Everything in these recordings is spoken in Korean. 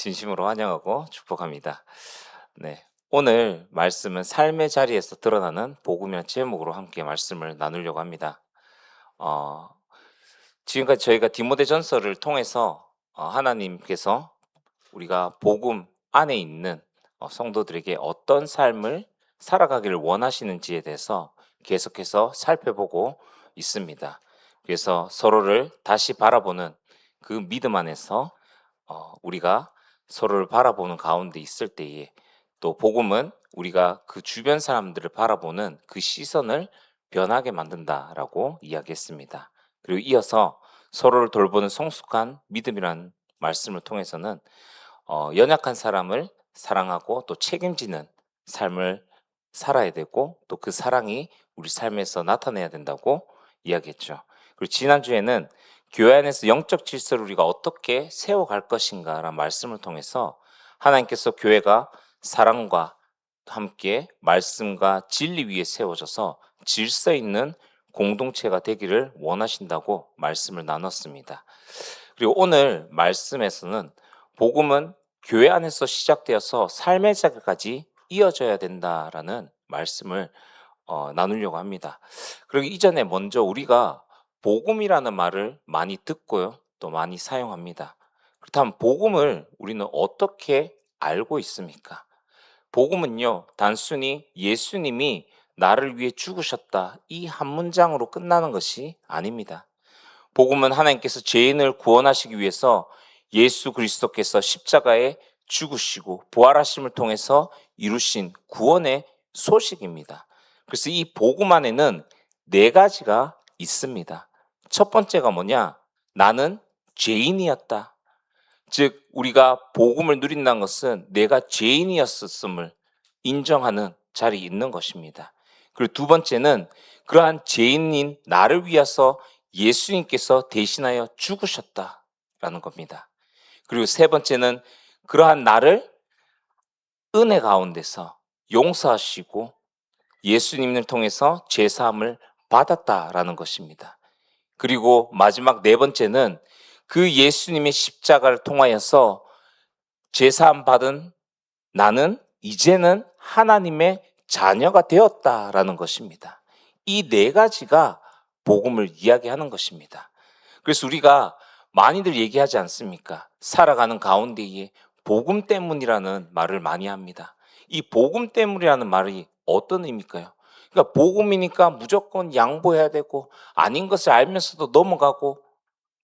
진심으로 환영하고 축복합니다. 네. 오늘 말씀은 삶의 자리에서 드러나는 복음이라는 제목으로 함께 말씀을 나누려고 합니다. 어, 지금까지 저희가 디모데전서를 통해서 하나님께서 우리가 복음 안에 있는 성도들에게 어떤 삶을 살아가기를 원하시는지에 대해서 계속해서 살펴보고 있습니다. 그래서 서로를 다시 바라보는 그 믿음 안에서 우리가 서로를 바라보는 가운데 있을 때에 또 복음은 우리가 그 주변 사람들을 바라보는 그 시선을 변하게 만든다라고 이야기했습니다. 그리고 이어서 서로를 돌보는 성숙한 믿음이라는 말씀을 통해서는 연약한 사람을 사랑하고 또 책임지는 삶을 살아야 되고 또 그 사랑이 우리 삶에서 나타내야 된다고 이야기했죠. 그리고 지난주에는 교회 안에서 영적 질서를 우리가 어떻게 세워갈 것인가라는 말씀을 통해서 하나님께서 교회가 사랑과 함께 말씀과 진리 위에 세워져서 질서 있는 공동체가 되기를 원하신다고 말씀을 나눴습니다. 그리고 오늘 말씀에서는 복음은 교회 안에서 시작되어서 삶의 자리까지 이어져야 된다라는 말씀을 나누려고 합니다. 그리고 이전에 먼저 우리가 복음이라는 말을 많이 듣고요, 또 많이 사용합니다. 그렇다면 복음을 우리는 어떻게 알고 있습니까? 복음은요, 단순히 예수님이 나를 위해 죽으셨다 이 한 문장으로 끝나는 것이 아닙니다. 복음은 하나님께서 죄인을 구원하시기 위해서 예수 그리스도께서 십자가에 죽으시고 부활하심을 통해서 이루신 구원의 소식입니다. 그래서 이 복음 안에는 네 가지가 있습니다. 첫 번째가 뭐냐? 나는 죄인이었다. 즉 우리가 복음을 누린다는 것은 내가 죄인이었음을 인정하는 자리에 있는 것입니다. 그리고 두 번째는 그러한 죄인인 나를 위해서 예수님께서 대신하여 죽으셨다라는 겁니다. 그리고 세 번째는 그러한 나를 은혜 가운데서 용서하시고 예수님을 통해서 죄 사함을 받았다라는 것입니다. 그리고 마지막 네 번째는 그 예수님의 십자가를 통하여서 죄 사함 받은 나는 이제는 하나님의 자녀가 되었다라는 것입니다. 이 네 가지가 복음을 이야기하는 것입니다. 그래서 우리가 많이들 얘기하지 않습니까? 살아가는 가운데에 복음 때문이라는 말을 많이 합니다. 이 복음 때문이라는 말이 어떤 의미일까요? 그러니까 복음이니까 무조건 양보해야 되고 아닌 것을 알면서도 넘어가고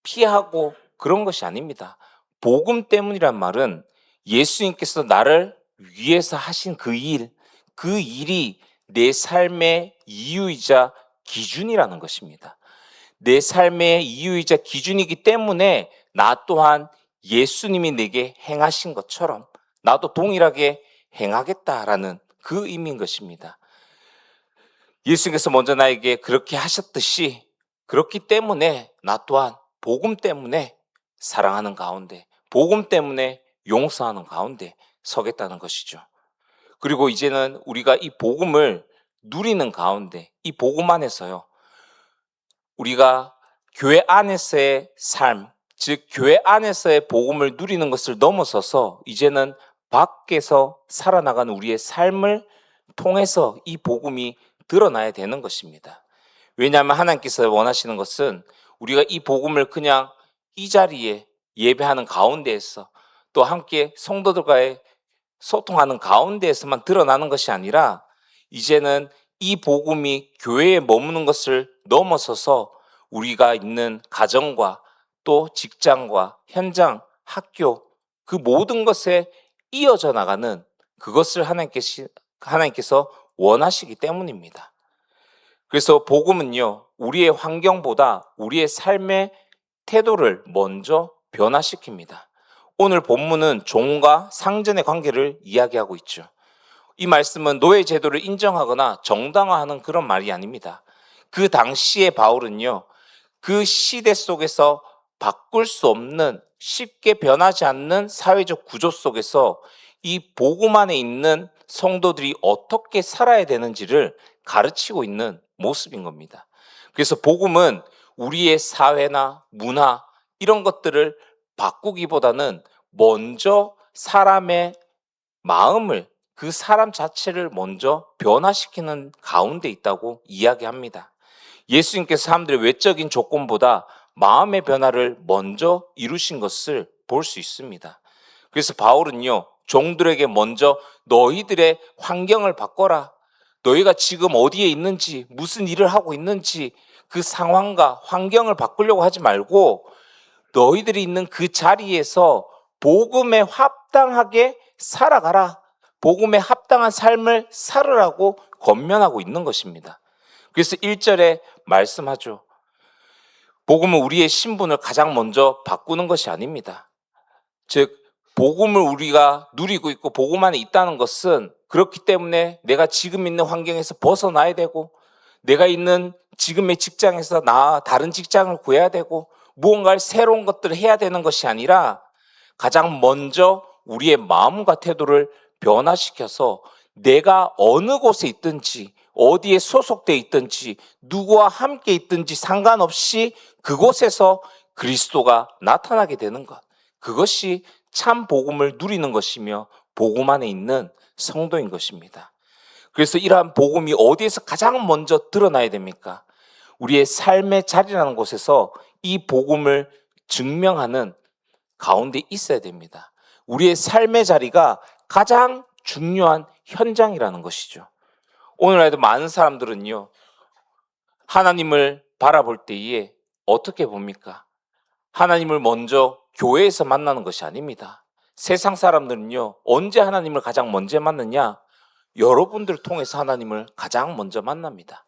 피하고 그런 것이 아닙니다. 복음 때문이란 말은 예수님께서 나를 위해서 하신 그 일이 내 삶의 이유이자 기준이라는 것입니다. 내 삶의 이유이자 기준이기 때문에 나 또한 예수님이 내게 행하신 것처럼 나도 동일하게 행하겠다라는 그 의미인 것입니다. 예수님께서 먼저 나에게 그렇게 하셨듯이 그렇기 때문에 나 또한 복음 때문에 사랑하는 가운데, 복음 때문에 용서하는 가운데 서겠다는 것이죠. 그리고 이제는 우리가 이 복음을 누리는 가운데, 이 복음 안에서요, 우리가 교회 안에서의 삶, 즉 교회 안에서의 복음을 누리는 것을 넘어서서 이제는 밖에서 살아나가는 우리의 삶을 통해서 이 복음이 드러나야 되는 것입니다. 왜냐하면 하나님께서 원하시는 것은 우리가 이 복음을 그냥 이 자리에 예배하는 가운데에서 또 함께 성도들과의 소통하는 가운데에서만 드러나는 것이 아니라 이제는 이 복음이 교회에 머무는 것을 넘어서서 우리가 있는 가정과 또 직장과 현장, 학교 그 모든 것에 이어져 나가는 그것을 하나님께서 원하시기 때문입니다. 그래서 복음은요, 우리의 환경보다 우리의 삶의 태도를 먼저 변화시킵니다. 오늘 본문은 종과 상전의 관계를 이야기하고 있죠. 이 말씀은 노예 제도를 인정하거나 정당화하는 그런 말이 아닙니다. 그 당시의 바울은요, 그 시대 속에서 바꿀 수 없는 쉽게 변하지 않는 사회적 구조 속에서 이 복음 안에 있는 성도들이 어떻게 살아야 되는지를 가르치고 있는 모습인 겁니다. 그래서 복음은 우리의 사회나 문화 이런 것들을 바꾸기보다는 먼저 사람의 마음을, 그 사람 자체를 먼저 변화시키는 가운데 있다고 이야기합니다. 예수님께서 사람들의 외적인 조건보다 마음의 변화를 먼저 이루신 것을 볼 수 있습니다. 그래서 바울은요, 종들에게 먼저 너희들의 환경을 바꿔라. 너희가 지금 어디에 있는지, 무슨 일을 하고 있는지 그 상황과 환경을 바꾸려고 하지 말고 너희들이 있는 그 자리에서 복음에 합당하게 살아가라. 복음에 합당한 삶을 살으라고 권면하고 있는 것입니다. 그래서 1절에 말씀하죠. 복음은 우리의 신분을 가장 먼저 바꾸는 것이 아닙니다. 즉, 복음을 우리가 누리고 있고 복음 안에 있다는 것은 그렇기 때문에 내가 지금 있는 환경에서 벗어나야 되고 내가 있는 지금의 직장에서 다른 직장을 구해야 되고 무언가 새로운 것들을 해야 되는 것이 아니라 가장 먼저 우리의 마음과 태도를 변화시켜서 내가 어느 곳에 있든지 어디에 소속돼 있든지 누구와 함께 있든지 상관없이 그곳에서 그리스도가 나타나게 되는 것, 그것이 참 복음을 누리는 것이며 복음 안에 있는 성도인 것입니다. 그래서 이러한 복음이 어디에서 가장 먼저 드러나야 됩니까? 우리의 삶의 자리라는 곳에서 이 복음을 증명하는 가운데 있어야 됩니다. 우리의 삶의 자리가 가장 중요한 현장이라는 것이죠. 오늘날에도 많은 사람들은요, 하나님을 바라볼 때에 어떻게 봅니까? 하나님을 먼저 교회에서 만나는 것이 아닙니다. 세상 사람들은요, 언제 하나님을 가장 먼저 만느냐? 여러분들 통해서 하나님을 가장 먼저 만납니다.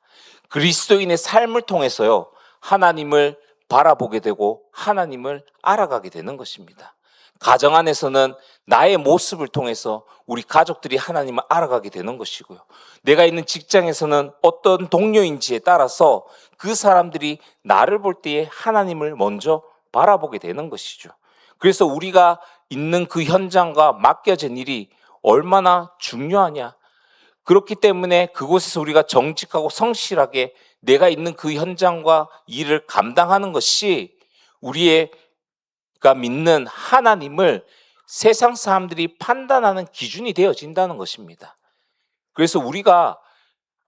그리스도인의 삶을 통해서요, 하나님을 바라보게 되고 하나님을 알아가게 되는 것입니다. 가정 안에서는 나의 모습을 통해서 우리 가족들이 하나님을 알아가게 되는 것이고요. 내가 있는 직장에서는 어떤 동료인지에 따라서 그 사람들이 나를 볼 때에 하나님을 먼저 바라보게 되는 것이죠. 그래서 우리가 있는 그 현장과 맡겨진 일이 얼마나 중요하냐. 그렇기 때문에 그곳에서 우리가 정직하고 성실하게 내가 있는 그 현장과 일을 감당하는 것이 우리가 믿는 하나님을 세상 사람들이 판단하는 기준이 되어진다는 것입니다. 그래서 우리가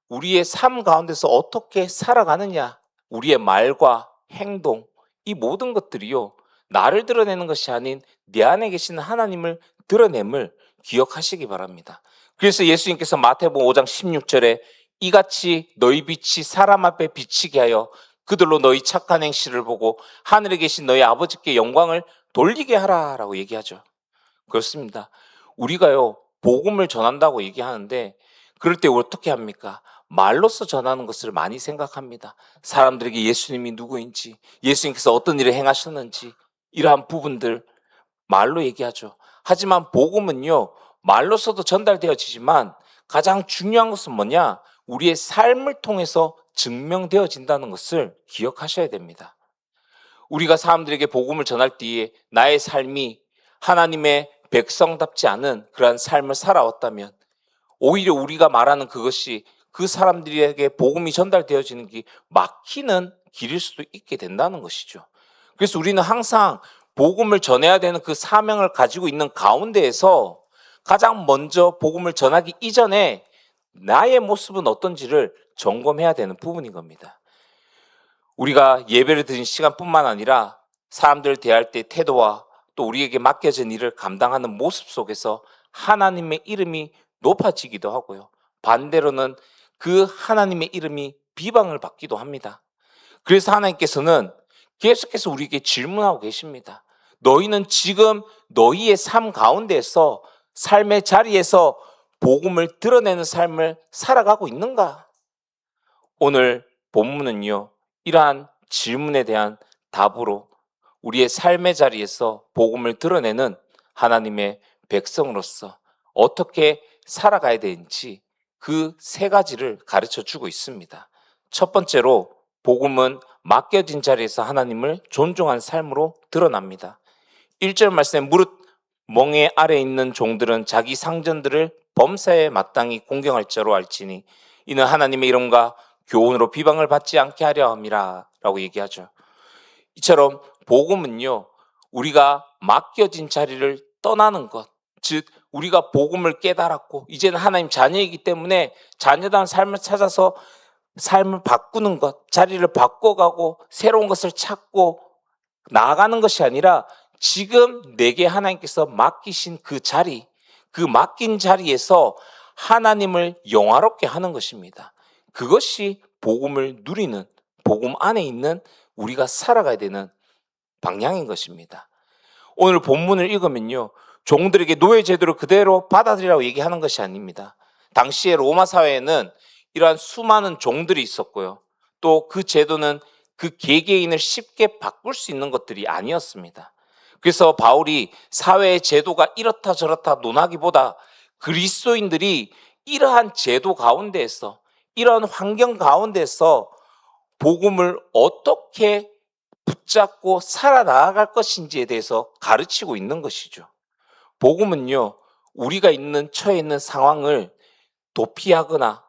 우리의 삶 가운데서 어떻게 살아가느냐, 우리의 말과 행동, 이 모든 것들이요, 나를 드러내는 것이 아닌 내 안에 계시는 하나님을 드러냄을 기억하시기 바랍니다. 그래서 예수님께서 마태복음 5장 16절에 이같이 너희 빛이 사람 앞에 비치게 하여 그들로 너희 착한 행실을 보고 하늘에 계신 너희 아버지께 영광을 돌리게 하라라고 얘기하죠. 그렇습니다. 우리가요, 복음을 전한다고 얘기하는데 그럴 때 어떻게 합니까? 말로써 전하는 것을 많이 생각합니다. 사람들에게 예수님이 누구인지, 예수님께서 어떤 일을 행하셨는지 이러한 부분들 말로 얘기하죠. 하지만 복음은요, 말로써도 전달되어지지만 가장 중요한 것은 뭐냐? 우리의 삶을 통해서 증명되어진다는 것을 기억하셔야 됩니다. 우리가 사람들에게 복음을 전할 때에 나의 삶이 하나님의 백성답지 않은 그러한 삶을 살아왔다면 오히려 우리가 말하는 그것이 그 사람들에게 복음이 전달되어지는 게 막히는 길일 수도 있게 된다는 것이죠. 그래서 우리는 항상 복음을 전해야 되는 그 사명을 가지고 있는 가운데에서 가장 먼저 복음을 전하기 이전에 나의 모습은 어떤지를 점검해야 되는 부분인 겁니다. 우리가 예배를 드린 시간뿐만 아니라 사람들을 대할 때 태도와 또 우리에게 맡겨진 일을 감당하는 모습 속에서 하나님의 이름이 높아지기도 하고요. 반대로는 그 하나님의 이름이 비방을 받기도 합니다. 그래서 하나님께서는 계속해서 우리에게 질문하고 계십니다. 너희는 지금 너희의 삶 가운데에서 삶의 자리에서 복음을 드러내는 삶을 살아가고 있는가? 오늘 본문은요, 이러한 질문에 대한 답으로 우리의 삶의 자리에서 복음을 드러내는 하나님의 백성으로서 어떻게 살아가야 되는지 그 세 가지를 가르쳐 주고 있습니다. 첫 번째로 복음은 맡겨진 자리에서 하나님을 존중한 삶으로 드러납니다. 1절 말씀에 무릇 멍에 아래 있는 종들은 자기 상전들을 범사에 마땅히 공경할 자로 알지니 이는 하나님의 이름과 교훈으로 비방을 받지 않게 하려 함이라 라고 얘기하죠. 이처럼 복음은요, 우리가 맡겨진 자리를 떠나는 것, 즉 우리가 복음을 깨달았고 이제는 하나님 자녀이기 때문에 자녀다운 삶을 찾아서 삶을 바꾸는 것, 자리를 바꿔가고 새로운 것을 찾고 나아가는 것이 아니라 지금 내게 하나님께서 맡기신 그 자리, 그 맡긴 자리에서 하나님을 영화롭게 하는 것입니다. 그것이 복음을 누리는, 복음 안에 있는 우리가 살아가야 되는 방향인 것입니다. 오늘 본문을 읽으면요, 종들에게 노예 제도를 그대로 받아들이라고 얘기하는 것이 아닙니다. 당시에 로마 사회에는 이러한 수많은 종들이 있었고요, 또 그 제도는 그 개개인을 쉽게 바꿀 수 있는 것들이 아니었습니다. 그래서 바울이 사회의 제도가 이렇다 저렇다 논하기보다 그리스도인들이 이러한 제도 가운데에서, 이러한 환경 가운데서 복음을 어떻게 붙잡고 살아나갈 것인지에 대해서 가르치고 있는 것이죠. 복음은요, 우리가 처해 있는 상황을 도피하거나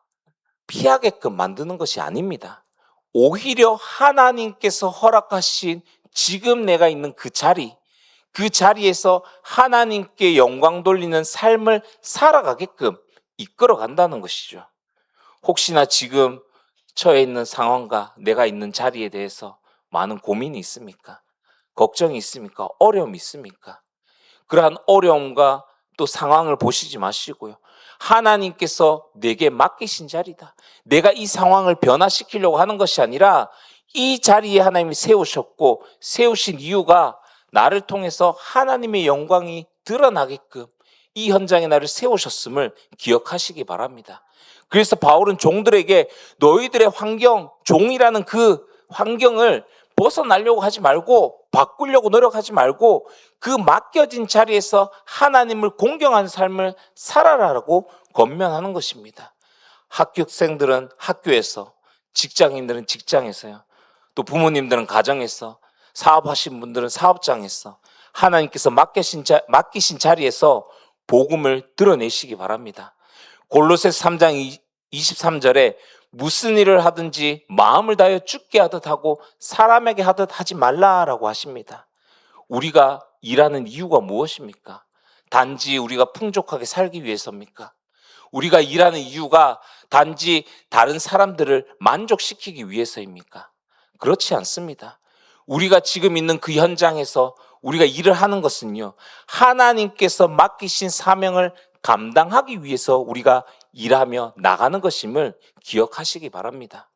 피하게끔 만드는 것이 아닙니다. 오히려 하나님께서 허락하신 지금 내가 있는 그 자리에서 하나님께 영광 돌리는 삶을 살아가게끔 이끌어 간다는 것이죠. 혹시나 지금 처해 있는 상황과 내가 있는 자리에 대해서 많은 고민이 있습니까? 걱정이 있습니까? 어려움이 있습니까? 그러한 어려움과 또 상황을 보시지 마시고요, 하나님께서 내게 맡기신 자리다, 내가 이 상황을 변화시키려고 하는 것이 아니라 이 자리에 하나님이 세우셨고 세우신 이유가 나를 통해서 하나님의 영광이 드러나게끔 이 현장에 나를 세우셨음을 기억하시기 바랍니다. 그래서 바울은 종들에게 너희들의 환경, 종이라는 그 환경을 벗어나려고 하지 말고, 바꾸려고 노력하지 말고 그 맡겨진 자리에서 하나님을 공경하는 삶을 살아라라고 권면하는 것입니다. 학교생들은 학교에서, 직장인들은 직장에서요, 또 부모님들은 가정에서, 사업하신 분들은 사업장에서 하나님께서 맡기신 자리에서 복음을 드러내시기 바랍니다. 골로새서 3장 23절에 무슨 일을 하든지 마음을 다하여 주께 하듯 하고 사람에게 하듯 하지 말라라고 하십니다. 우리가 일하는 이유가 무엇입니까? 단지 우리가 풍족하게 살기 위해서입니까? 우리가 일하는 이유가 단지 다른 사람들을 만족시키기 위해서입니까? 그렇지 않습니다. 우리가 지금 있는 그 현장에서 우리가 일을 하는 것은요, 하나님께서 맡기신 사명을 감당하기 위해서 우리가 일하며 나가는 것임을 기억하시기 바랍니다.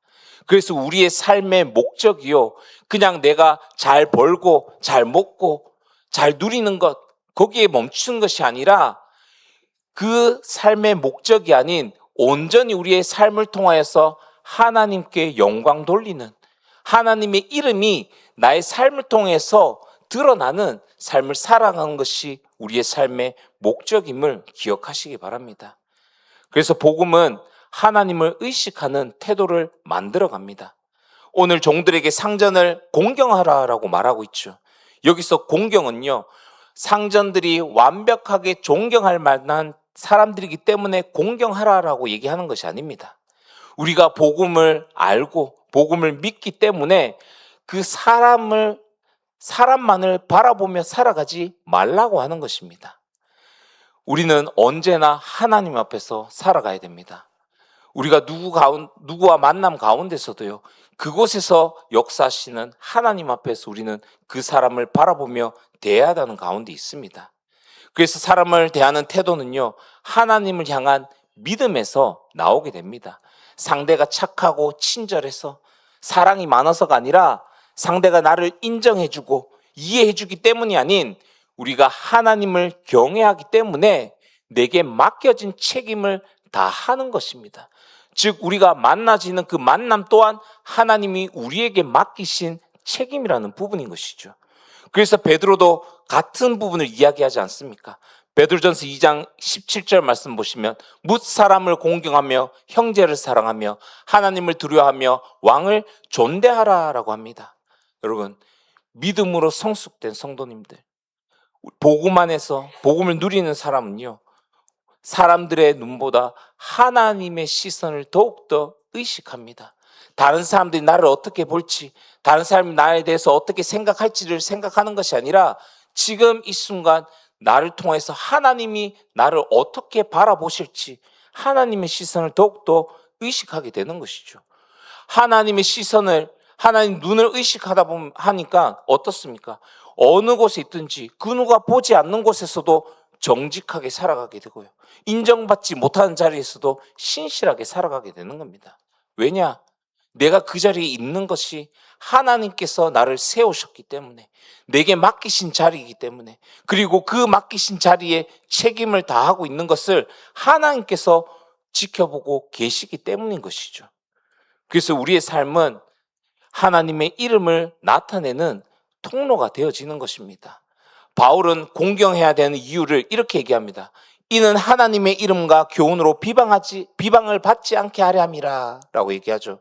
그래서 우리의 삶의 목적이요, 그냥 내가 잘 벌고 잘 먹고 잘 누리는 것, 거기에 멈추는 것이 아니라 그 삶의 목적이 아닌 온전히 우리의 삶을 통하여서 하나님께 영광 돌리는, 하나님의 이름이 나의 삶을 통해서 드러나는 삶을 살아가는 것이 우리의 삶의 목적임을 기억하시기 바랍니다. 그래서 복음은 하나님을 의식하는 태도를 만들어 갑니다. 오늘 종들에게 상전을 공경하라라고 말하고 있죠. 여기서 공경은요, 상전들이 완벽하게 존경할 만한 사람들이기 때문에 공경하라라고 얘기하는 것이 아닙니다. 우리가 복음을 알고 복음을 믿기 때문에 그 사람만을 바라보며 살아가지 말라고 하는 것입니다. 우리는 언제나 하나님 앞에서 살아가야 됩니다. 우리가 누구와 만남 가운데서도요, 그곳에서 역사하시는 하나님 앞에서 우리는 그 사람을 바라보며 대해야 하는 가운데 있습니다. 그래서 사람을 대하는 태도는요, 하나님을 향한 믿음에서 나오게 됩니다. 상대가 착하고 친절해서 사랑이 많아서가 아니라 상대가 나를 인정해주고 이해해주기 때문이 아닌 우리가 하나님을 경외하기 때문에 내게 맡겨진 책임을 다하는 것입니다. 즉 우리가 만나지는 그 만남 또한 하나님이 우리에게 맡기신 책임이라는 부분인 것이죠. 그래서 베드로도 같은 부분을 이야기하지 않습니까? 베드로전서 2장 17절 말씀 보시면 뭇 사람을 공경하며 형제를 사랑하며 하나님을 두려워하며 왕을 존대하라라고 합니다. 여러분, 믿음으로 성숙된 성도님들, 복음 안에서 복음을 누리는 사람은요, 사람들의 눈보다 하나님의 시선을 더욱더 의식합니다. 다른 사람들이 나를 어떻게 볼지, 다른 사람이 나에 대해서 어떻게 생각할지를 생각하는 것이 아니라 지금 이 순간 나를 통해서 하나님이 나를 어떻게 바라보실지 하나님의 시선을 더욱더 의식하게 되는 것이죠. 하나님의 시선을, 하나님 눈을 의식하다 보면 하니까 어떻습니까? 어느 곳에 있든지 그 누가 보지 않는 곳에서도 정직하게 살아가게 되고요. 인정받지 못하는 자리에서도 신실하게 살아가게 되는 겁니다. 왜냐? 내가 그 자리에 있는 것이 하나님께서 나를 세우셨기 때문에, 내게 맡기신 자리이기 때문에, 그리고 그 맡기신 자리에 책임을 다하고 있는 것을 하나님께서 지켜보고 계시기 때문인 것이죠. 그래서 우리의 삶은 하나님의 이름을 나타내는 통로가 되어지는 것입니다. 바울은 공경해야 되는 이유를 이렇게 얘기합니다. 이는 하나님의 이름과 교훈으로 비방을 받지 않게 하려 함이라 라고 얘기하죠.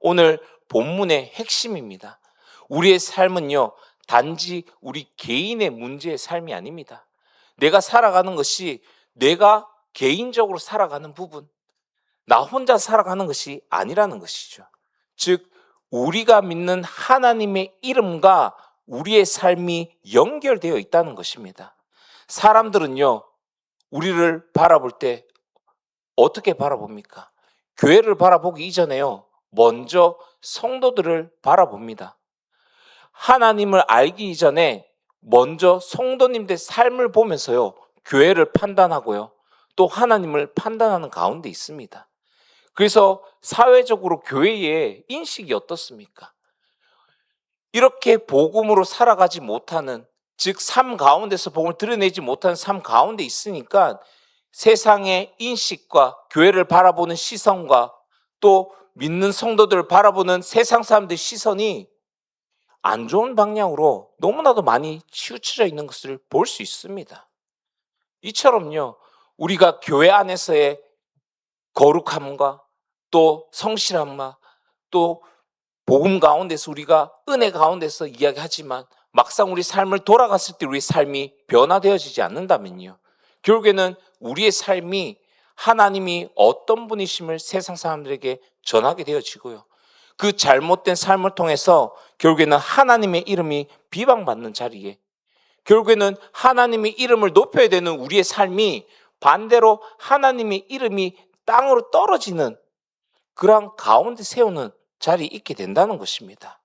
오늘 본문의 핵심입니다. 우리의 삶은요, 단지 우리 개인의 문제의 삶이 아닙니다. 내가 살아가는 것이 내가 개인적으로 살아가는 부분, 나 혼자 살아가는 것이 아니라는 것이죠. 즉, 우리가 믿는 하나님의 이름과 우리의 삶이 연결되어 있다는 것입니다. 사람들은요, 우리를 바라볼 때 어떻게 바라봅니까? 교회를 바라보기 이전에요, 먼저 성도들을 바라봅니다. 하나님을 알기 이전에 먼저 성도님들의 삶을 보면서요, 교회를 판단하고요, 또 하나님을 판단하는 가운데 있습니다. 그래서 사회적으로 교회의 인식이 어떻습니까? 이렇게 복음으로 살아가지 못하는, 즉 삶 가운데서 복음을 드러내지 못하는 삶 가운데 있으니까 세상의 인식과 교회를 바라보는 시선과 또 믿는 성도들을 바라보는 세상 사람들의 시선이 안 좋은 방향으로 너무나도 많이 치우쳐져 있는 것을 볼 수 있습니다. 이처럼요, 우리가 교회 안에서의 거룩함과 또 성실함과 또 복음 가운데서 우리가 은혜 가운데서 이야기하지만 막상 우리 삶을 돌아갔을 때 우리 삶이 변화되어지지 않는다면요, 결국에는 우리의 삶이 하나님이 어떤 분이심을 세상 사람들에게 전하게 되어지고요, 그 잘못된 삶을 통해서 결국에는 하나님의 이름이 비방받는 자리에, 결국에는 하나님의 이름을 높여야 되는 우리의 삶이 반대로 하나님의 이름이 땅으로 떨어지는 그런 가운데 세우는 자리에 있게 된다는 것입니다.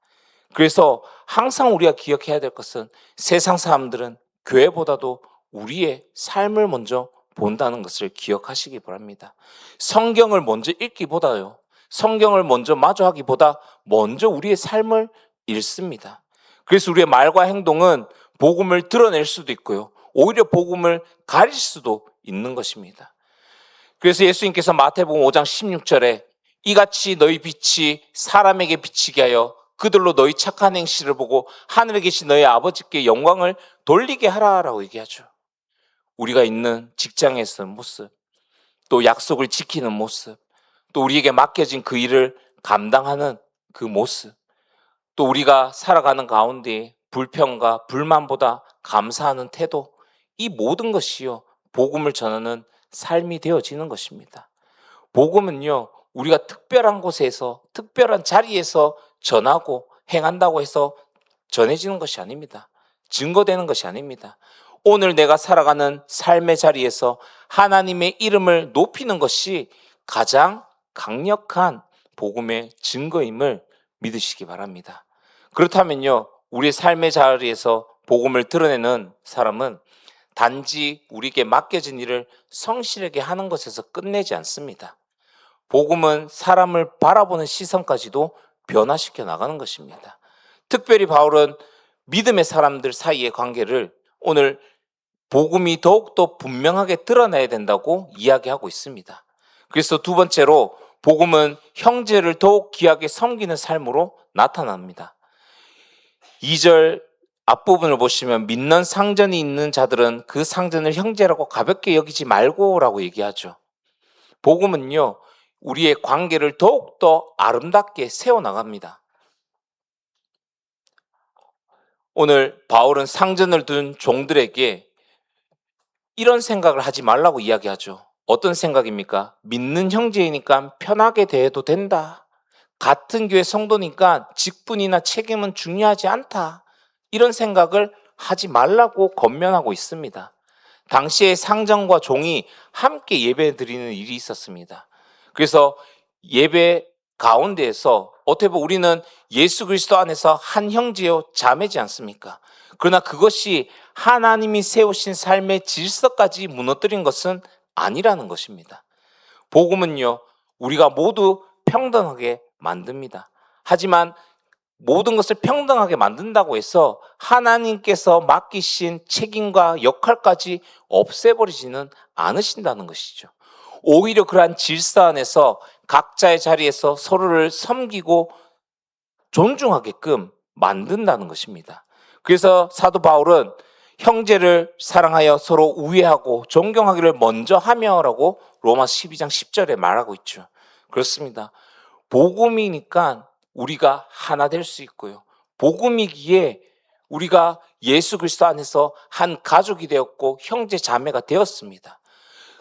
그래서 항상 우리가 기억해야 될 것은 세상 사람들은 교회보다도 우리의 삶을 먼저 본다는 것을 기억하시기 바랍니다. 성경을 먼저 읽기보다요, 성경을 먼저 마주하기보다 먼저 우리의 삶을 읽습니다. 그래서 우리의 말과 행동은 복음을 드러낼 수도 있고요, 오히려 복음을 가릴 수도 있는 것입니다. 그래서 예수님께서 마태복음 5장 16절에 이같이 너희 빛이 사람에게 비치게 하여 그들로 너희 착한 행실을 보고 하늘에 계신 너희 아버지께 영광을 돌리게 하라라고 얘기하죠. 우리가 있는 직장에서의 모습, 또 약속을 지키는 모습, 또 우리에게 맡겨진 그 일을 감당하는 그 모습, 또 우리가 살아가는 가운데 불평과 불만보다 감사하는 태도, 이 모든 것이요, 복음을 전하는 삶이 되어지는 것입니다. 복음은요, 우리가 특별한 곳에서 특별한 자리에서 전하고 행한다고 해서 전해지는 것이 아닙니다. 증거되는 것이 아닙니다. 오늘 내가 살아가는 삶의 자리에서 하나님의 이름을 높이는 것이 가장 강력한 복음의 증거임을 믿으시기 바랍니다. 그렇다면요, 우리의 삶의 자리에서 복음을 드러내는 사람은 단지 우리에게 맡겨진 일을 성실하게 하는 것에서 끝내지 않습니다. 복음은 사람을 바라보는 시선까지도 변화시켜 나가는 것입니다. 특별히 바울은 믿음의 사람들 사이의 관계를 오늘 복음이 더욱더 분명하게 드러나야 된다고 이야기하고 있습니다. 그래서 두 번째로 복음은 형제를 더욱 귀하게 섬기는 삶으로 나타납니다. 2절 앞부분을 보시면 믿는 상전이 있는 자들은 그 상전을 형제라고 가볍게 여기지 말고 라고 얘기하죠. 복음은요, 우리의 관계를 더욱더 아름답게 세워나갑니다. 오늘 바울은 상전을 둔 종들에게 이런 생각을 하지 말라고 이야기하죠. 어떤 생각입니까? 믿는 형제이니까 편하게 대해도 된다. 같은 교회 성도니까 직분이나 책임은 중요하지 않다. 이런 생각을 하지 말라고 권면하고 있습니다. 당시에 상정과 종이 함께 예배 드리는 일이 있었습니다. 그래서 예배 가운데에서 어떻게 보면 우리는 예수 그리스도 안에서 한 형제요 자매지 않습니까? 그러나 그것이 하나님이 세우신 삶의 질서까지 무너뜨린 것은 아니라는 것입니다. 복음은요, 우리가 모두 평등하게 만듭니다. 하지만 모든 것을 평등하게 만든다고 해서 하나님께서 맡기신 책임과 역할까지 없애버리지는 않으신다는 것이죠. 오히려 그러한 질서 안에서 각자의 자리에서 서로를 섬기고 존중하게끔 만든다는 것입니다. 그래서 사도 바울은 형제를 사랑하여 서로 우애하고 존경하기를 먼저 하며라고 로마서 12장 10절에 말하고 있죠. 그렇습니다. 복음이니까 우리가 하나 될 수 있고요. 복음이기에 우리가 예수 그리스도 안에서 한 가족이 되었고 형제 자매가 되었습니다.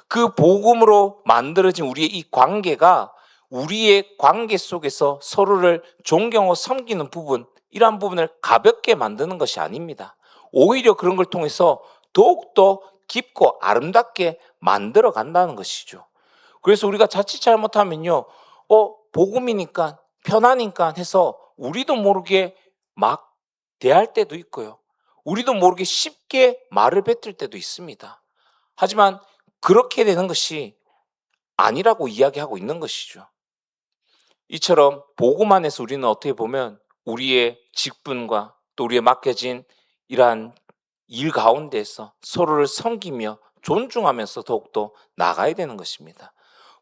그 복음으로 만들어진 우리의 이 관계가 우리의 관계 속에서 서로를 존경하고 섬기는 부분, 이러한 부분을 가볍게 만드는 것이 아닙니다. 오히려 그런 걸 통해서 더욱더 깊고 아름답게 만들어 간다는 것이죠. 그래서 우리가 자칫 잘못하면요, 복음이니까 편하니까 해서 우리도 모르게 막 대할 때도 있고요. 우리도 모르게 쉽게 말을 뱉을 때도 있습니다. 하지만 그렇게 되는 것이 아니라고 이야기하고 있는 것이죠. 이처럼 복음 안에서 우리는 어떻게 보면 우리의 직분과 또 우리의 맡겨진 이러한 일 가운데에서 서로를 섬기며 존중하면서 더욱더 나가야 되는 것입니다.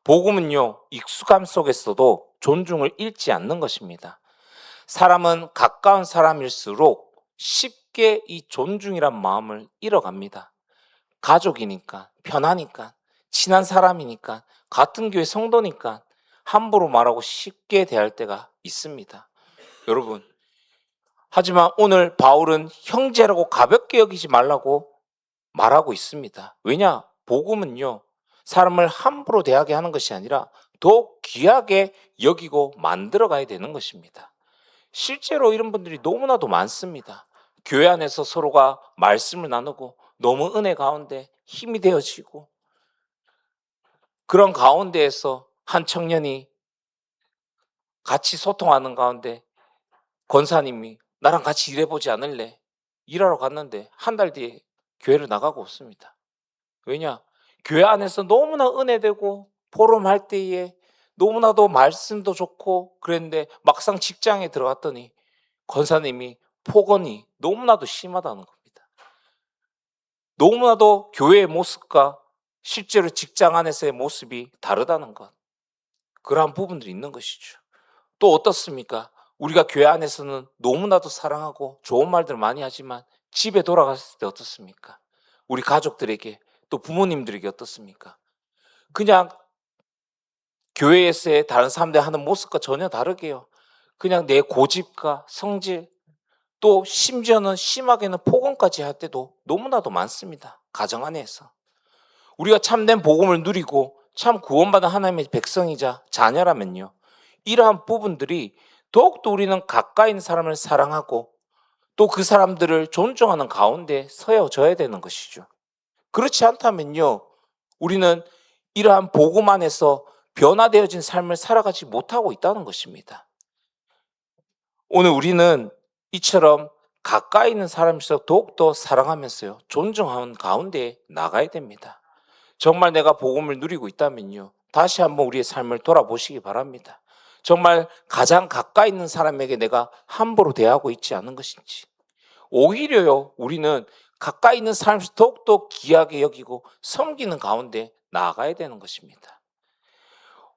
복음은요, 익숙함 속에서도 존중을 잃지 않는 것입니다. 사람은 가까운 사람일수록 쉽게 이 존중이란 마음을 잃어갑니다. 가족이니까, 편하니까, 친한 사람이니까, 같은 교회 성도니까 함부로 말하고 쉽게 대할 때가 있습니다. 여러분, 하지만 오늘 바울은 형제라고 가볍게 여기지 말라고 말하고 있습니다. 왜냐? 복음은요, 사람을 함부로 대하게 하는 것이 아니라 더욱 귀하게 여기고 만들어 가야 되는 것입니다. 실제로 이런 분들이 너무나도 많습니다. 교회 안에서 서로가 말씀을 나누고 너무 은혜 가운데 힘이 되어지고, 그런 가운데에서 한 청년이 같이 소통하는 가운데 권사님이 나랑 같이 일해보지 않을래? 일하러 갔는데 한 달 뒤에 교회를 나가고 없습니다. 왜냐? 교회 안에서 너무나 은혜되고 포럼할 때에 너무나도 말씀도 좋고 그랬는데 막상 직장에 들어갔더니 권사님이 폭언이 너무나도 심하다는 겁니다. 너무나도 교회의 모습과 실제로 직장 안에서의 모습이 다르다는 것. 그러한 부분들이 있는 것이죠. 또 어떻습니까? 우리가 교회 안에서는 너무나도 사랑하고 좋은 말들 많이 하지만 집에 돌아갔을 때 어떻습니까? 우리 가족들에게 또 부모님들에게 어떻습니까? 그냥 교회에서의 다른 사람들이 하는 모습과 전혀 다르게요. 그냥 내 고집과 성질, 또 심지어는 심하게는 폭언까지 할 때도 너무나도 많습니다. 가정 안에서. 우리가 참된 복음을 누리고 참 구원받은 하나님의 백성이자 자녀라면요, 이러한 부분들이 더욱더 우리는 가까이 있는 사람을 사랑하고 또 그 사람들을 존중하는 가운데 서여져야 되는 것이죠. 그렇지 않다면요, 우리는 이러한 복음 안에서 변화되어진 삶을 살아가지 못하고 있다는 것입니다. 오늘 우리는 이처럼 가까이 있는 사람일수록 더욱더 사랑하면서요, 존중하는 가운데 나가야 됩니다. 정말 내가 복음을 누리고 있다면요, 다시 한번 우리의 삶을 돌아보시기 바랍니다. 정말 가장 가까이 있는 사람에게 내가 함부로 대하고 있지 않은 것인지, 오히려요, 우리는 가까이 있는 사람을 더욱더 귀하게 여기고 섬기는 가운데 나아가야 되는 것입니다.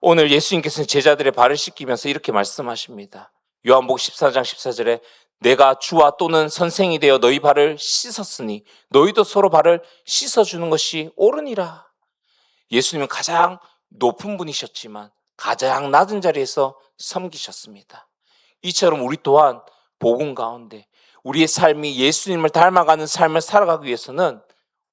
오늘 예수님께서는 제자들의 발을 씻기면서 이렇게 말씀하십니다. 요한복음 14장 14절에 내가 주와 또는 선생이 되어 너희 발을 씻었으니 너희도 서로 발을 씻어주는 것이 옳으니라. 예수님은 가장 높은 분이셨지만 가장 낮은 자리에서 섬기셨습니다. 이처럼 우리 또한 복음 가운데 우리의 삶이 예수님을 닮아가는 삶을 살아가기 위해서는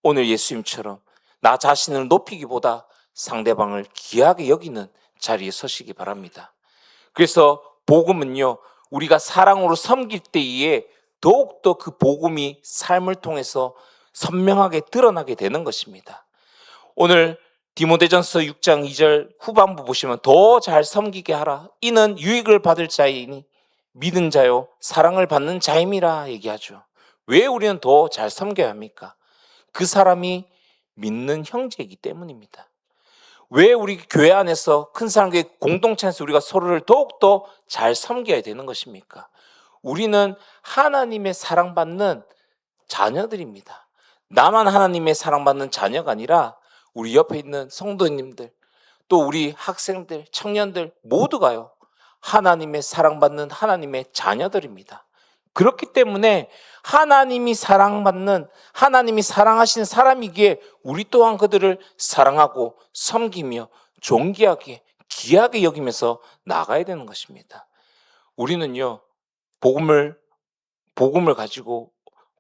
오늘 예수님처럼 나 자신을 높이기보다 상대방을 귀하게 여기는 자리에 서시기 바랍니다. 그래서 복음은요, 우리가 사랑으로 섬길 때에 더욱더 그 복음이 삶을 통해서 선명하게 드러나게 되는 것입니다. 오늘 디모데전서 6장 2절 후반부 보시면 더 잘 섬기게 하라. 이는 유익을 받을 자이니 믿은 자요 사랑을 받는 자임이라 얘기하죠. 왜 우리는 더 잘 섬겨야 합니까? 그 사람이 믿는 형제이기 때문입니다. 왜 우리 교회 안에서 큰 사람의 공동체에서 우리가 서로를 더욱더 잘 섬겨야 되는 것입니까? 우리는 하나님의 사랑받는 자녀들입니다. 나만 하나님의 사랑받는 자녀가 아니라 우리 옆에 있는 성도님들, 또 우리 학생들, 청년들 모두가요, 하나님의 사랑받는 하나님의 자녀들입니다. 그렇기 때문에 하나님이 사랑받는, 하나님이 사랑하시는 사람이기에 우리 또한 그들을 사랑하고 섬기며 존귀하게 귀하게 여기면서 나가야 되는 것입니다. 우리는요, 복음을 가지고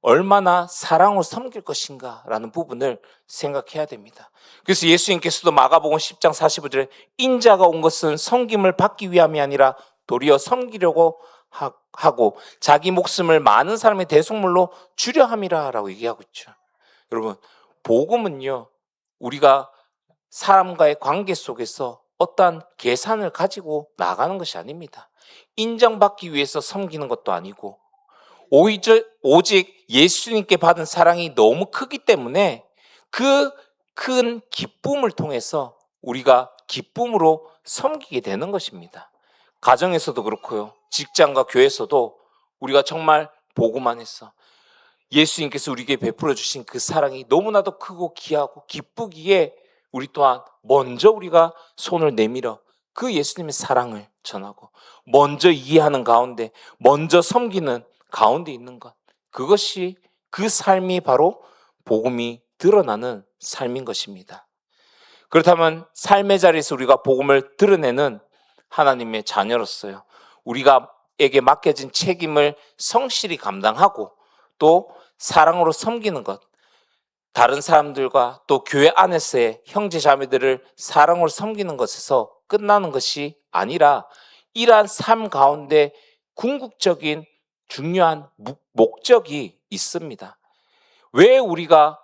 얼마나 사랑으로 섬길 것인가라는 부분을 생각해야 됩니다. 그래서 예수님께서도 마가복음 10장 45절에 인자가 온 것은 섬김을 받기 위함이 아니라 도리어 섬기려고 하고 자기 목숨을 많은 사람의 대속물로 주려 함이라라고 얘기하고 있죠. 여러분, 복음은요, 우리가 사람과의 관계 속에서 어떠한 계산을 가지고 나가는 것이 아닙니다. 인정받기 위해서 섬기는 것도 아니고 오직 예수님께 받은 사랑이 너무 크기 때문에 그 큰 기쁨을 통해서 우리가 기쁨으로 섬기게 되는 것입니다. 가정에서도 그렇고요. 직장과 교회에서도 우리가 정말 복음 안에서 예수님께서 우리에게 베풀어 주신 그 사랑이 너무나도 크고 귀하고 기쁘기에 우리 또한 먼저 우리가 손을 내밀어 그 예수님의 사랑을 전하고 먼저 이해하는 가운데 먼저 섬기는 가운데 있는 것, 그것이 그 삶이 바로 복음이 드러나는 삶인 것입니다. 그렇다면 삶의 자리에서 우리가 복음을 드러내는 하나님의 자녀로서요, 우리가에게 맡겨진 책임을 성실히 감당하고 또 사랑으로 섬기는 것, 다른 사람들과 또 교회 안에서의 형제 자매들을 사랑으로 섬기는 것에서 끝나는 것이 아니라 이러한 삶 가운데 궁극적인 중요한 목적이 있습니다. 왜 우리가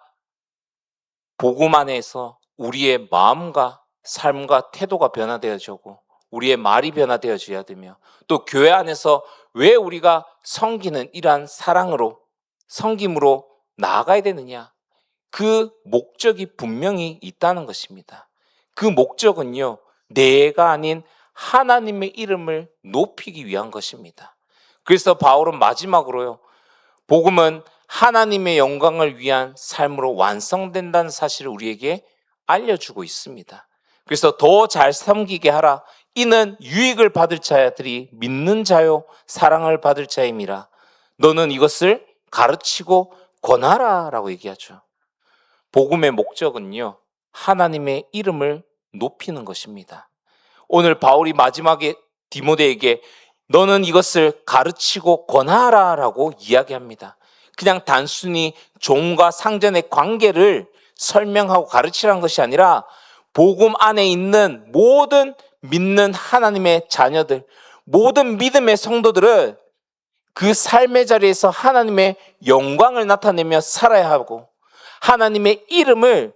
복음 안에서 우리의 마음과 삶과 태도가 변화되어지고 우리의 말이 변화되어져야 되며 또 교회 안에서 왜 우리가 섬기는 이러한 사랑으로 섬김으로 나아가야 되느냐, 그 목적이 분명히 있다는 것입니다. 그 목적은요, 내가 아닌 하나님의 이름을 높이기 위한 것입니다. 그래서 바울은 마지막으로요, 복음은 하나님의 영광을 위한 삶으로 완성된다는 사실을 우리에게 알려주고 있습니다. 그래서 더 잘 섬기게 하라. 이는 유익을 받을 자들이 믿는 자요 사랑을 받을 자임이라. 너는 이것을 가르치고 권하라 라고 얘기하죠. 복음의 목적은요, 하나님의 이름을 높이는 것입니다. 오늘 바울이 마지막에 디모데에게 너는 이것을 가르치고 권하라 라고 이야기합니다. 그냥 단순히 종과 상전의 관계를 설명하고 가르치라는 것이 아니라 복음 안에 있는 모든 믿는 하나님의 자녀들, 모든 믿음의 성도들은 그 삶의 자리에서 하나님의 영광을 나타내며 살아야 하고 하나님의 이름을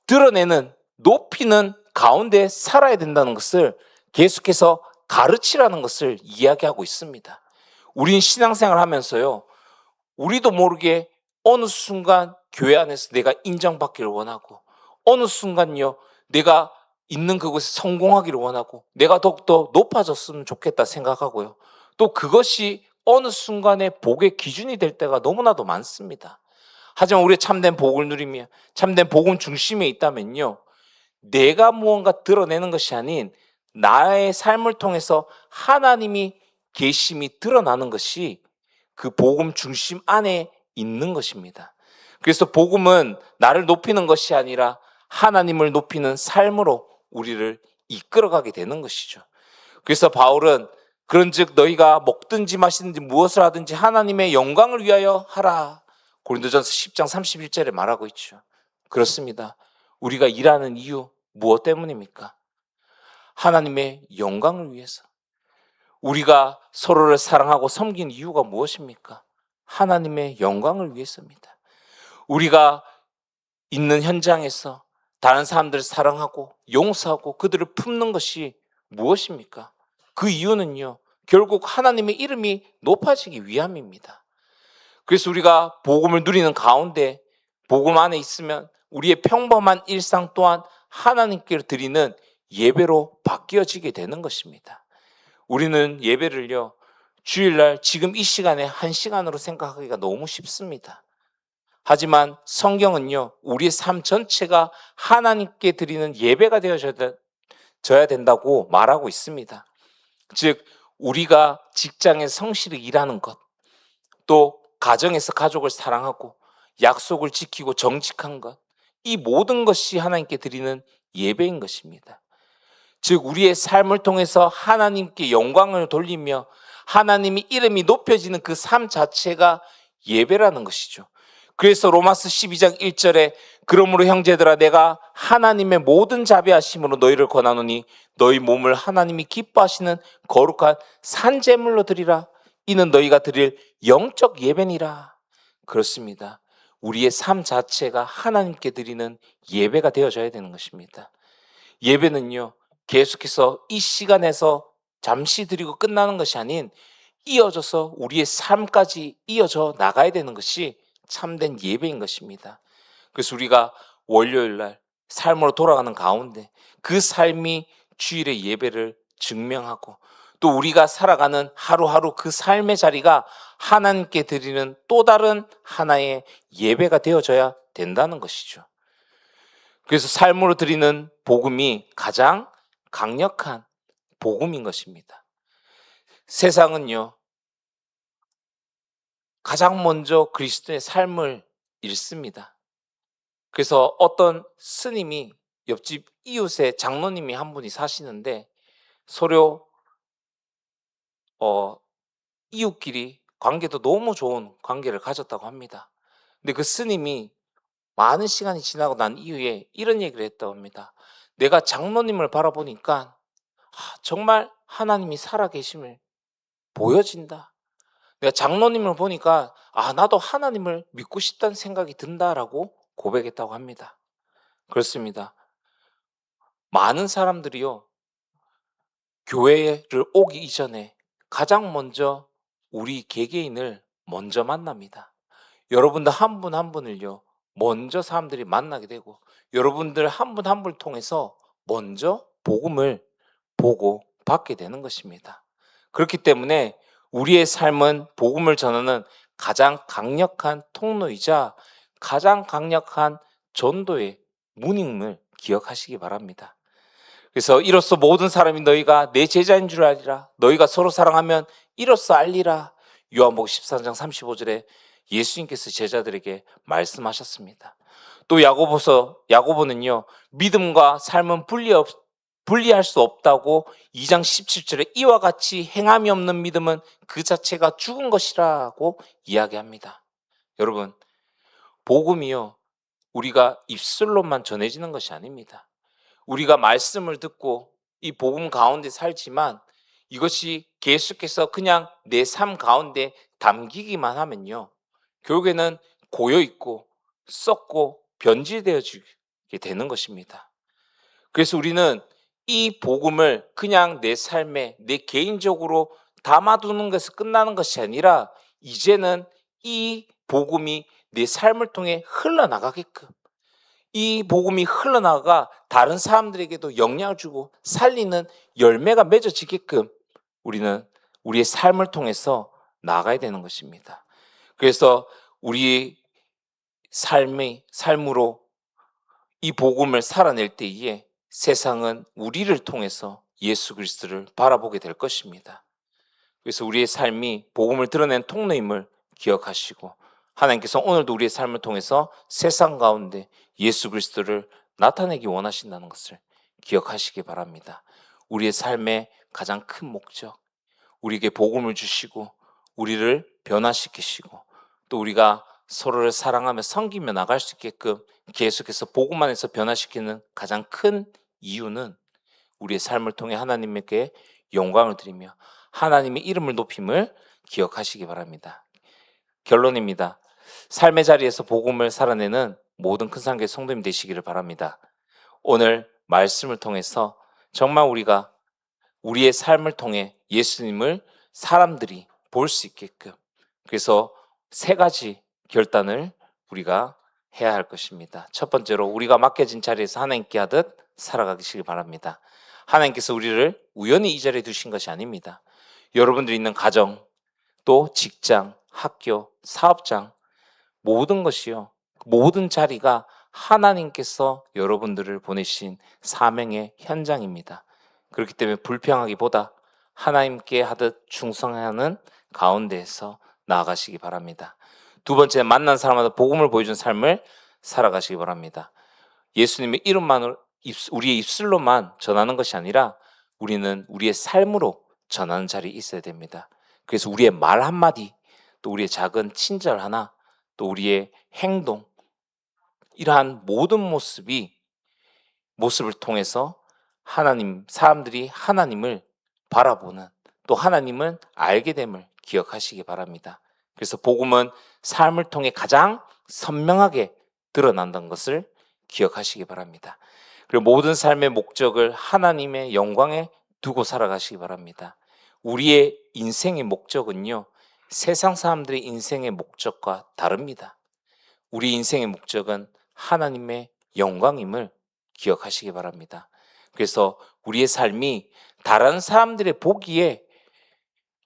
드러내는, 높이는 가운데 살아야 된다는 것을 계속해서 가르치라는 것을 이야기하고 있습니다. 우린 신앙생활 하면서요, 우리도 모르게 어느 순간 교회 안에서 내가 인정받기를 원하고 어느 순간요, 내가 있는 그곳에 성공하기를 원하고 내가 더욱더 높아졌으면 좋겠다 생각하고요. 또 그것이 어느 순간에 복의 기준이 될 때가 너무나도 많습니다. 하지만 우리의 참된 복을 누리며 참된 복음 중심에 있다면요, 내가 무언가 드러내는 것이 아닌 나의 삶을 통해서 하나님이 계심이 드러나는 것이 그 복음 중심 안에 있는 것입니다. 그래서 복음은 나를 높이는 것이 아니라 하나님을 높이는 삶으로 우리를 이끌어가게 되는 것이죠. 그래서 바울은 그런즉 너희가 먹든지 마시든지 무엇을 하든지 하나님의 영광을 위하여 하라, 고린도전서 10장 31절에 말하고 있죠. 그렇습니다. 우리가 일하는 이유 무엇 때문입니까? 하나님의 영광을 위해서. 우리가 서로를 사랑하고 섬긴 이유가 무엇입니까? 하나님의 영광을 위해서입니다. 우리가 있는 현장에서 다른 사람들을 사랑하고 용서하고 그들을 품는 것이 무엇입니까? 그 이유는요, 결국 하나님의 이름이 높아지기 위함입니다. 그래서 우리가 복음을 누리는 가운데 복음 안에 있으면 우리의 평범한 일상 또한 하나님께 드리는 예배로 바뀌어지게 되는 것입니다. 우리는 예배를요, 주일날 지금 이 시간에 1시간으로 생각하기가 너무 쉽습니다. 하지만 성경은요, 우리의 삶 전체가 하나님께 드리는 예배가 되어져야 된다고 말하고 있습니다. 즉, 우리가 직장에 성실히 일하는 것, 또 가정에서 가족을 사랑하고 약속을 지키고 정직한 것, 이 모든 것이 하나님께 드리는 예배인 것입니다. 즉, 우리의 삶을 통해서 하나님께 영광을 돌리며 하나님의 이름이 높여지는 그 삶 자체가 예배라는 것이죠. 그래서 로마서 12장 1절에 그러므로 형제들아 내가 하나님의 모든 자비하심으로 너희를 권하노니 너희 몸을 하나님이 기뻐하시는 거룩한 산제물로 드리라. 이는 너희가 드릴 영적 예배니라. 그렇습니다. 우리의 삶 자체가 하나님께 드리는 예배가 되어져야 되는 것입니다. 예배는요, 계속해서 이 시간에서 잠시 드리고 끝나는 것이 아닌 이어져서 우리의 삶까지 이어져 나가야 되는 것이 참된 예배인 것입니다. 그래서 우리가 월요일 날 삶으로 돌아가는 가운데 그 삶이 주일의 예배를 증명하고 또 우리가 살아가는 하루하루 그 삶의 자리가 하나님께 드리는 또 다른 하나의 예배가 되어져야 된다는 것이죠. 그래서 삶으로 드리는 복음이 가장 강력한 복음인 것입니다. 세상은요, 가장 먼저 그리스도의 삶을 읽습니다. 그래서 어떤 스님이 옆집 이웃에 장로님이 한 분이 사시는데 서로 이웃끼리 관계도 너무 좋은 관계를 가졌다고 합니다. 근데 그 스님이 많은 시간이 지나고 난 이후에 이런 얘기를 했다고 합니다. 내가 장로님을 바라보니까 정말 하나님이 살아계심을 보여진다. 내가 장로님을 보니까 나도 하나님을 믿고 싶다는 생각이 든다라고 고백했다고 합니다. 그렇습니다. 많은 사람들이요, 교회를 오기 이전에 가장 먼저 우리 개개인을 먼저 만납니다. 여러분들 한 분 한 분을요, 먼저 사람들이 만나게 되고 여러분들 한 분 한 분을 통해서 먼저 복음을 보고 받게 되는 것입니다. 그렇기 때문에 우리의 삶은 복음을 전하는 가장 강력한 통로이자 가장 강력한 전도의 문임을 기억하시기 바랍니다. 그래서 이로써 모든 사람이 너희가 내 제자인 줄 알리라. 너희가 서로 사랑하면 이로써 알리라. 요한복음 14장 35절에 예수님께서 제자들에게 말씀하셨습니다. 또 야고보는요, 믿음과 삶은 분리할 수 없다고 2장 17절에 이와 같이 행함이 없는 믿음은 그 자체가 죽은 것이라고 이야기합니다. 여러분, 복음이요, 우리가 입술로만 전해지는 것이 아닙니다. 우리가 말씀을 듣고 이 복음 가운데 살지만 이것이 계속해서 그냥 내 삶 가운데 담기기만 하면요, 결국에는 고여있고 썩고 변질되어지게 되는 것입니다. 그래서 우리는 이 복음을 그냥 내 삶에 내 개인적으로 담아두는 것에서 끝나는 것이 아니라 이제는 이 복음이 내 삶을 통해 흘러나가게끔, 이 복음이 흘러나가 다른 사람들에게도 영향을 주고 살리는 열매가 맺어지게끔 우리는 우리의 삶을 통해서 나가야 되는 것입니다. 그래서 우리 삶으로 이 복음을 살아낼 때에 세상은 우리를 통해서 예수 그리스도를 바라보게 될 것입니다. 그래서 우리의 삶이 복음을 드러낸 통로임을 기억하시고 하나님께서 오늘도 우리의 삶을 통해서 세상 가운데 예수 그리스도를 나타내기 원하신다는 것을 기억하시기 바랍니다. 우리의 삶의 가장 큰 목적, 우리에게 복음을 주시고 우리를 변화시키시고 또 우리가 서로를 사랑하며 섬기며 나갈 수 있게끔 계속해서 복음 안에서 변화시키는 가장 큰 이유는 우리의 삶을 통해 하나님께 영광을 드리며 하나님의 이름을 높임을 기억하시기 바랍니다. 결론입니다. 삶의 자리에서 복음을 살아내는 모든 큰 상계 성도님 되시기를 바랍니다. 오늘 말씀을 통해서 정말 우리가 우리의 삶을 통해 예수님을 사람들이 볼 수 있게끔, 그래서 세 가지 결단을 우리가 해야 할 것입니다. 첫 번째로 우리가 맡겨진 자리에서 하나님께 하듯 살아가시기 바랍니다. 하나님께서 우리를 우연히 이 자리에 두신 것이 아닙니다. 여러분들이 있는 가정, 또 직장, 학교, 사업장, 모든 것이요, 모든 자리가 하나님께서 여러분들을 보내신 사명의 현장입니다. 그렇기 때문에 불평하기보다 하나님께 하듯 충성하는 가운데에서 나아가시기 바랍니다. 두 번째, 만난 사람마다 복음을 보여준 삶을 살아가시기 바랍니다. 예수님의 이름만으로 우리의 입술로만 전하는 것이 아니라 우리는 우리의 삶으로 전하는 자리에 있어야 됩니다. 그래서 우리의 말 한마디, 또 우리의 작은 친절 하나, 또 우리의 행동, 이러한 모든 모습을 통해서 사람들이 하나님을 바라보는, 또 하나님은 알게 됨을 기억하시기 바랍니다. 그래서 복음은 삶을 통해 가장 선명하게 드러난다는 것을 기억하시기 바랍니다. 그리고 모든 삶의 목적을 하나님의 영광에 두고 살아가시기 바랍니다. 우리의 인생의 목적은요, 세상 사람들의 인생의 목적과 다릅니다. 우리 인생의 목적은 하나님의 영광임을 기억하시기 바랍니다. 그래서 우리의 삶이 다른 사람들의 보기에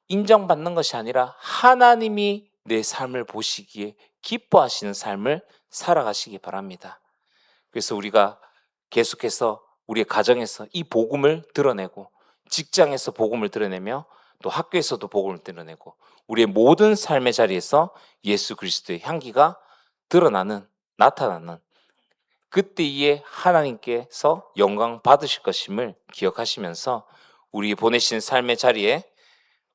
인정받는 것이 아니라 하나님이 내 삶을 보시기에 기뻐하시는 삶을 살아가시기 바랍니다. 그래서 우리가 계속해서 우리의 가정에서 이 복음을 드러내고, 직장에서 복음을 드러내며, 또 학교에서도 복음을 드러내고, 우리의 모든 삶의 자리에서 예수 그리스도의 향기가 나타나는 그때에 하나님께서 영광 받으실 것임을 기억하시면서 우리 보내신 삶의 자리에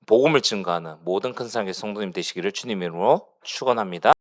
복음을 증거하는 모든 큰 상계 성도님 되시기를 주님의 이름으로 축원합니다.